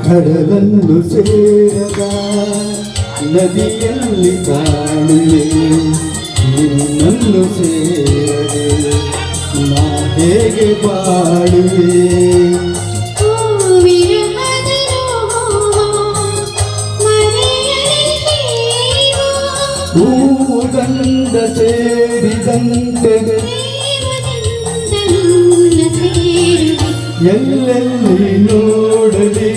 ಕಡಲನ್ನು ಸೇರದ ನದಿಯಲ್ಲಿ ಕಾಣುವೆ ನಿನ್ನನ್ನು ಸೇರದೆ ನಾ ಹೇಗೆ ಬಾಳುವೆ ಹೂಗಂಧ ಸೇರಿದಂತೆ ಎಲ್ಲೆಲ್ಲಿ ನೋಡಲಿ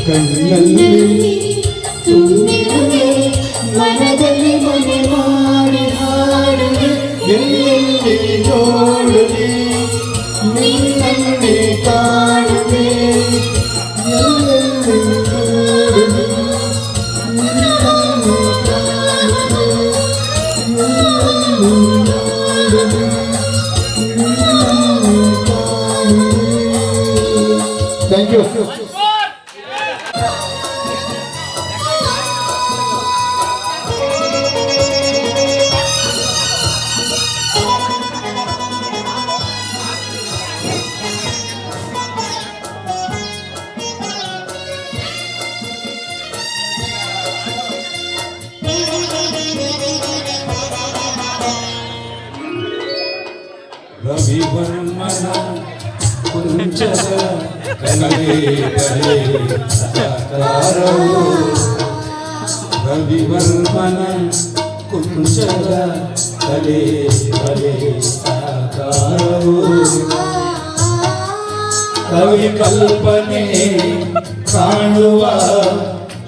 ಕಣ್ಣಲ್ಲಿ ತುಂಬಿರುವೆ ಮನದಲ್ಲಿ ಮನೆ ಮಾಡಿ ಹಾಡುವೆ ಎಲ್ಲೆಲ್ಲಿ ನೋಡಲಿ ನಿನ್ನಲ್ಲಿ ಕಾಣುವೆ ಎಲ್ಲೆಲ್ಲಿ ನೋಡಲಿ ನಿನ್ನಲ್ಲಿ ಕಾಣುವೆ ಎಲ್ಲೆಲ್ಲಿ ನೋಡಲಿ ನಿನ್ನಲ್ಲಿ ಕಾಣುವೆ. Thank you. ರವಿವರ್ಮನ ಕುಂಚದ ಕಲೆ ಕಲೆ ಸಹಕಾರವು ರವಿವರ್ಮನ ಕುಂಚದ ಕಲೆ ಕಲೆ ಸಹಕಾರವು ಕವಿ ಕಲ್ಪನೆ ಕಾಣುವ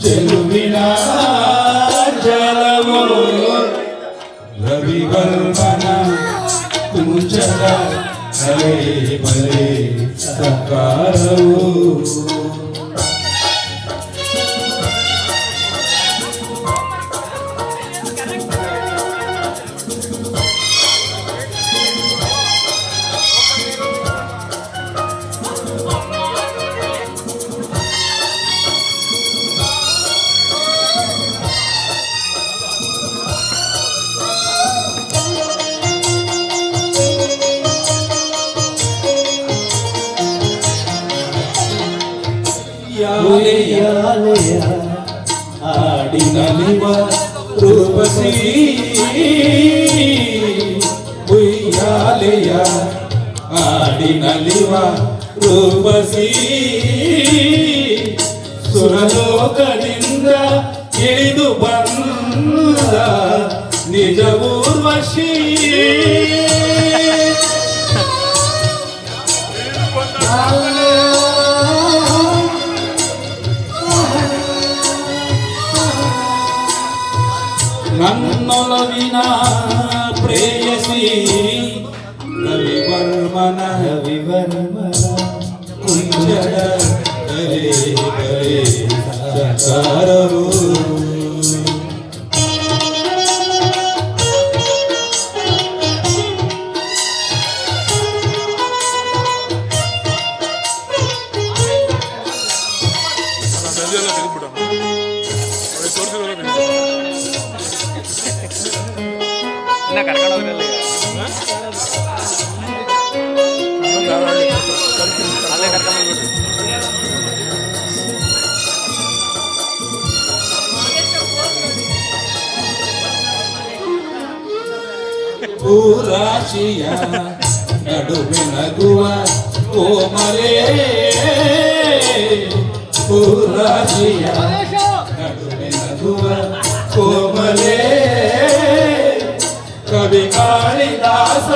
ಚೆಲುವಿನ ಜಲವು ರವಿವರ್ಮನ ಕುಂಚದ ಕಲೆ ಬಲೆ ಸಹಕಾರವು ಯಾಲೆಯ ಆಡಿನಲಿವ ರೂಪಸಿ ಉಯ್ಯಾಲೆಯ ಆಡಿನಲಿವ ರೂಪಸಿ ಸುರಲೋಕದಿಂದ ಇಳಿದು ಬಂದ ನಿಜ ಊರ್ವಶಿ ನನ್ನೊಲವಿನ ಪ್ರೇಯಸಿ ರವಿವರ್ಮನ ಕುಂಚದ ಕಲೆ ಕಲೆ ಸಹಕಾರವು ರಾಶಿಯ ನಡುವೆ ನಗುವ ಕೋಮಲೆ ರಾಶಿಯ ನಡುವೆ ನಗುವ ಕೋಮಲೆ ಕವಿ ಕಾಳಿದಾಸ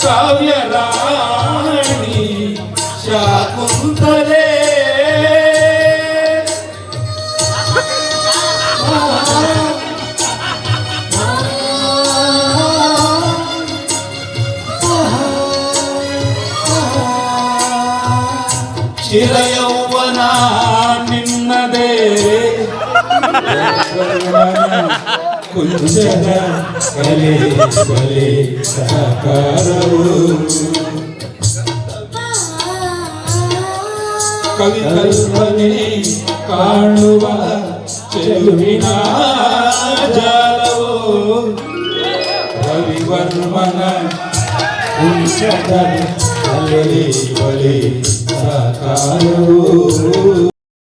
ಕಾವ್ಯ ರಾಣಿ ಶಾಕುಂತಲೆ ಚಿರಯೌವನ ನಿನ್ನದೇ ಕುಂಚದ ಕಲೆ ಕಲೆ ಸಹಕಾರವು ಕವಿ ಕಲ್ಪನೆ ಕಾಣುವ ಚೆಲುವಿನ ಜಾಲವು ರವಿವರ್ಮನ ಕುಂಚದ ಬಲೆ ಬಲೆ ಸಾಕಾರವು